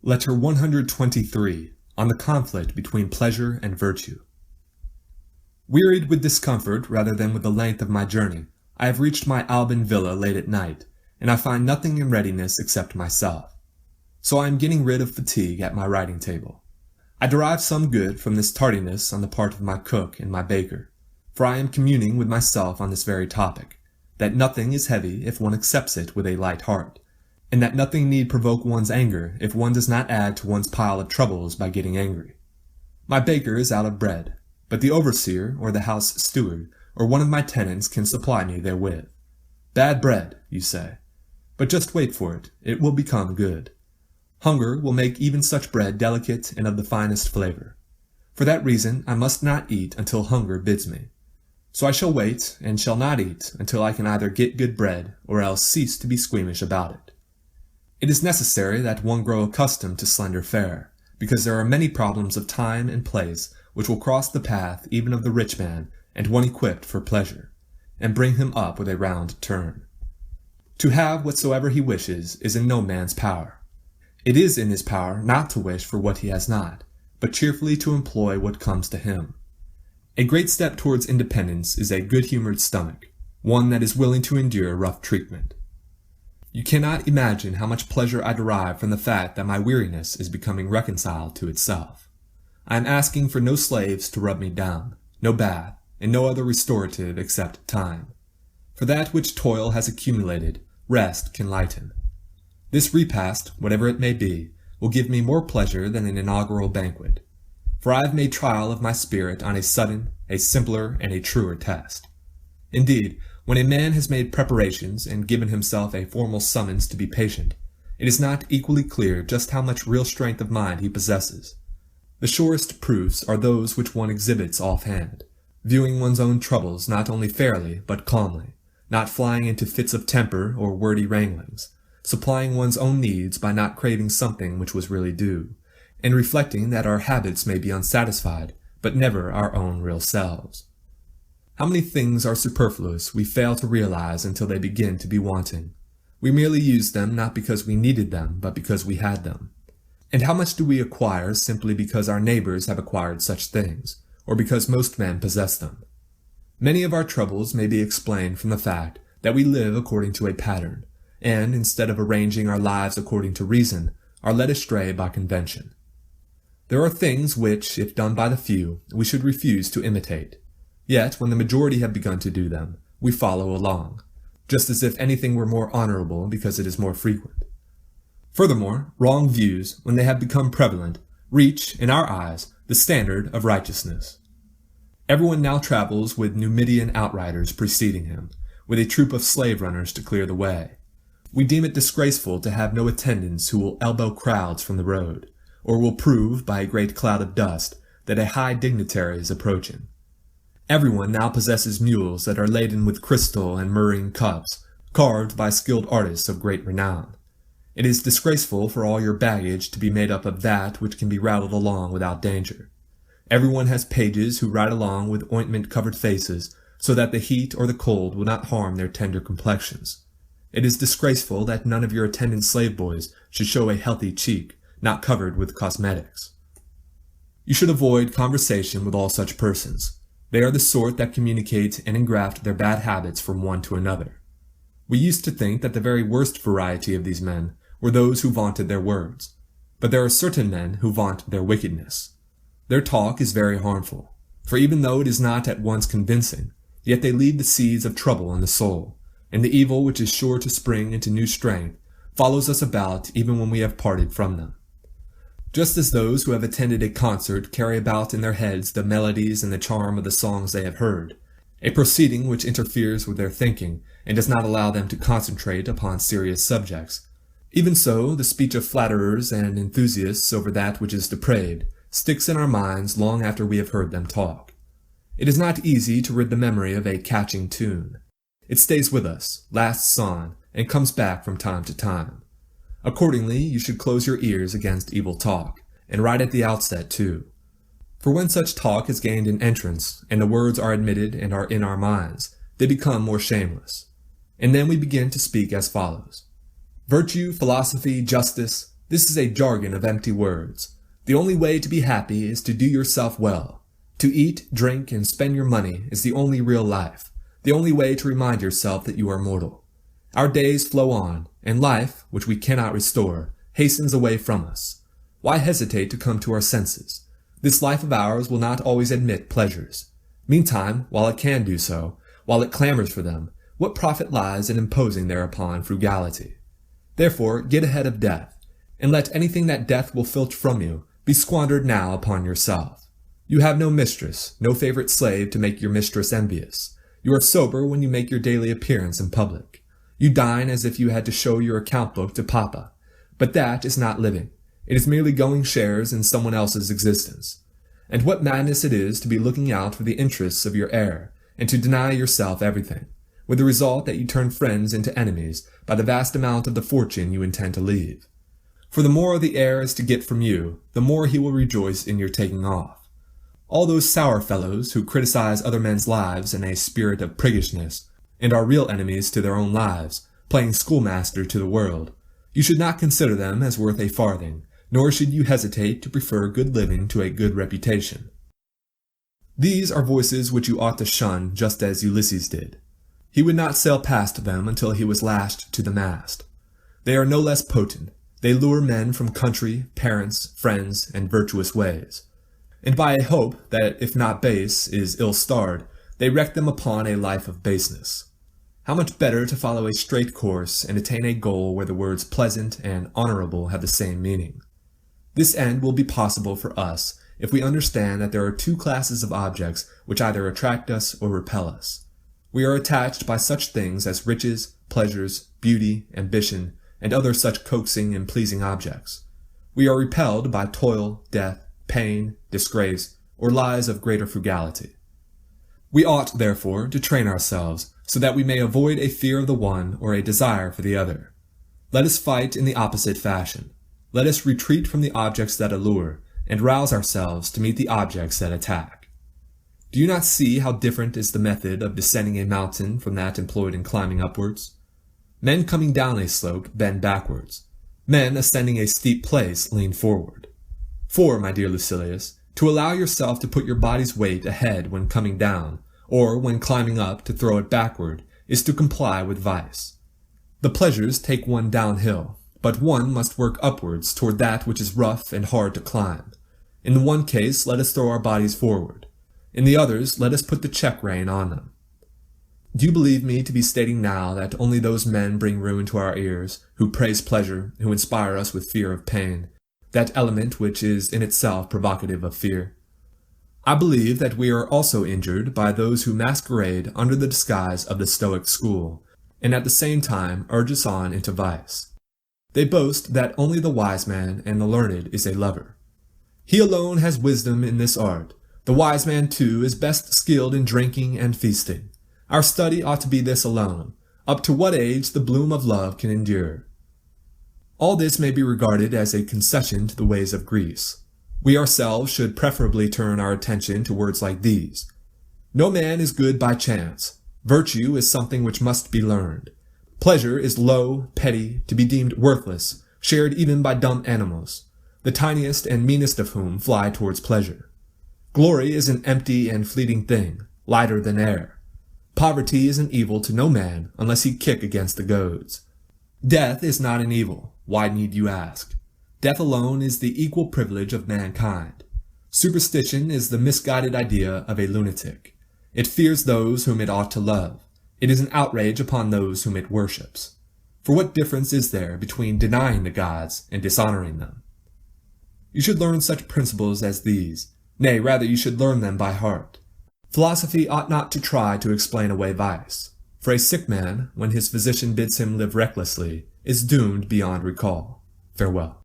Letter 123, on the conflict between pleasure and virtue. Wearied with discomfort rather than with the length of my journey, I have reached my Alban villa late at night, and I find nothing in readiness except myself. So I am getting rid of fatigue at my writing table. I derive some good from this tardiness on the part of my cook and my baker, for I am communing with myself on this very topic, that nothing is heavy if one accepts it with a light heart, and that nothing need provoke one's anger if one does not add to one's pile of troubles by getting angry. My baker is out of bread, but the overseer, or the house steward, or one of my tenants can supply me therewith. Bad bread, you say, but just wait for it, it will become good. Hunger will make even such bread delicate and of the finest flavor. For that reason I must not eat until hunger bids me. So I shall wait, and shall not eat until I can either get good bread, or else cease to be squeamish about it. It is necessary that one grow accustomed to slender fare, because there are many problems of time and place which will cross the path even of the rich man and one equipped for pleasure, and bring him up with a round turn. To have whatsoever he wishes is in no man's power. It is in his power not to wish for what he has not, but cheerfully to employ what comes to him. A great step towards independence is a good-humored stomach, one that is willing to endure rough treatment. You cannot imagine how much pleasure I derive from the fact that my weariness is becoming reconciled to itself. I am asking for no slaves to rub me down, no bath, and no other restorative except time. For that which toil has accumulated, rest can lighten. This repast, whatever it may be, will give me more pleasure than an inaugural banquet. For I have made trial of my spirit on a sudden, a simpler, and a truer test. Indeed, when a man has made preparations and given himself a formal summons to be patient, it is not equally clear just how much real strength of mind he possesses. The surest proofs are those which one exhibits offhand, viewing one's own troubles not only fairly but calmly, not flying into fits of temper or wordy wranglings, supplying one's own needs by not craving something which was really due, and reflecting that our habits may be unsatisfied, but never our own real selves. How many things are superfluous we fail to realize until they begin to be wanting. We merely use them not because we needed them, but because we had them. And how much do we acquire simply because our neighbors have acquired such things, or because most men possess them? Many of our troubles may be explained from the fact that we live according to a pattern, and instead of arranging our lives according to reason, are led astray by convention. There are things which, if done by the few, we should refuse to imitate. Yet, when the majority have begun to do them, we follow along, just as if anything were more honorable because it is more frequent. Furthermore, wrong views, when they have become prevalent, reach, in our eyes, the standard of righteousness. Everyone now travels with Numidian outriders preceding him, with a troop of slave runners to clear the way. We deem it disgraceful to have no attendants who will elbow crowds from the road, or will prove, by a great cloud of dust, that a high dignitary is approaching. Everyone now possesses mules that are laden with crystal and murrhine cups, carved by skilled artists of great renown. It is disgraceful for all your baggage to be made up of that which can be rattled along without danger. Everyone has pages who ride along with ointment-covered faces, so that the heat or the cold will not harm their tender complexions. It is disgraceful that none of your attendant slave boys should show a healthy cheek, not covered with cosmetics. You should avoid conversation with all such persons. They are the sort that communicate and engraft their bad habits from one to another. We used to think that the very worst variety of these men were those who vaunted their words, but there are certain men who vaunt their wickedness. Their talk is very harmful, for even though it is not at once convincing, yet they leave the seeds of trouble in the soul, and the evil which is sure to spring into new strength follows us about even when we have parted from them. Just as those who have attended a concert carry about in their heads the melodies and the charm of the songs they have heard, a proceeding which interferes with their thinking and does not allow them to concentrate upon serious subjects, even so the speech of flatterers and enthusiasts over that which is depraved sticks in our minds long after we have heard them talk. It is not easy to rid the memory of a catching tune. It stays with us, lasts on, and comes back from time to time. Accordingly, you should close your ears against evil talk, and right at the outset too. For when such talk has gained an entrance, and the words are admitted and are in our minds, they become more shameless. And then we begin to speak as follows. Virtue, philosophy, justice, This is a jargon of empty words. The only way to be happy is to do yourself well. To eat, drink, and spend your money is the only real life, the only way to remind yourself that you are mortal. Our days flow on, and life, which we cannot restore, hastens away from us. Why hesitate to come to our senses? This life of ours will not always admit pleasures. Meantime, while it can do so, while it clamors for them, what profit lies in imposing thereupon frugality? Therefore, get ahead of death, and let anything that death will filch from you be squandered now upon yourself. You have no mistress, no favorite slave to make your mistress envious. You are sober when you make your daily appearance in public. You dine as if you had to show your account book to Papa. But that is not living. It is merely going shares in someone else's existence. And what madness it is to be looking out for the interests of your heir, and to deny yourself everything, with the result that you turn friends into enemies by the vast amount of the fortune you intend to leave. For the more the heir is to get from you, the more he will rejoice in your taking off. All those sour fellows who criticize other men's lives in a spirit of priggishness, and are real enemies to their own lives, playing schoolmaster to the world, you should not consider them as worth a farthing, nor should you hesitate to prefer good living to a good reputation. These are voices which you ought to shun just as Ulysses did. He would not sail past them until he was lashed to the mast. They are no less potent. They lure men from country, parents, friends, and virtuous ways. And by a hope that, if not base, is ill-starred, they wreck them upon a life of baseness. How much better to follow a straight course and attain a goal where the words pleasant and honorable have the same meaning. This end will be possible for us if we understand that there are two classes of objects which either attract us or repel us. We are attached by such things as riches, pleasures, beauty, ambition, and other such coaxing and pleasing objects. We are repelled by toil, death, pain, disgrace, or lies of greater frugality. We ought, therefore, to train ourselves so that we may avoid a fear of the one or a desire for the other. Let us fight in the opposite fashion. Let us retreat from the objects that allure, and rouse ourselves to meet the objects that attack. Do you not see how different is the method of descending a mountain from that employed in climbing upwards? Men coming down a slope bend backwards. Men ascending a steep place lean forward. For, my dear Lucilius, to allow yourself to put your body's weight ahead when coming down, or when climbing up to throw it backward, is to comply with vice. The pleasures take one downhill, but one must work upwards toward that which is rough and hard to climb. In the one case, let us throw our bodies forward. In the others, let us put the check-rein on them. Do you believe me to be stating now that only those men bring ruin to our ears, who praise pleasure, who inspire us with fear of pain, that element which is in itself provocative of fear? I believe that we are also injured by those who masquerade under the disguise of the Stoic school, and at the same time urge us on into vice. They boast that only the wise man and the learned is a lover. He alone has wisdom in this art. The wise man, too, is best skilled in drinking and feasting. Our study ought to be this alone, up to what age the bloom of love can endure. All this may be regarded as a concession to the ways of Greece. We ourselves should preferably turn our attention to words like these. No man is good by chance. Virtue is something which must be learned. Pleasure is low, petty, to be deemed worthless, shared even by dumb animals, the tiniest and meanest of whom fly towards pleasure. Glory is an empty and fleeting thing, lighter than air. Poverty is an evil to no man unless he kick against the goads. Death is not an evil. Why need you ask? Death alone is the equal privilege of mankind. Superstition is the misguided idea of a lunatic. It fears those whom it ought to love. It is an outrage upon those whom it worships. For what difference is there between denying the gods and dishonoring them? You should learn such principles as these. Nay, rather, you should learn them by heart. Philosophy ought not to try to explain away vice, for a sick man, when his physician bids him live recklessly, is doomed beyond recall. Farewell.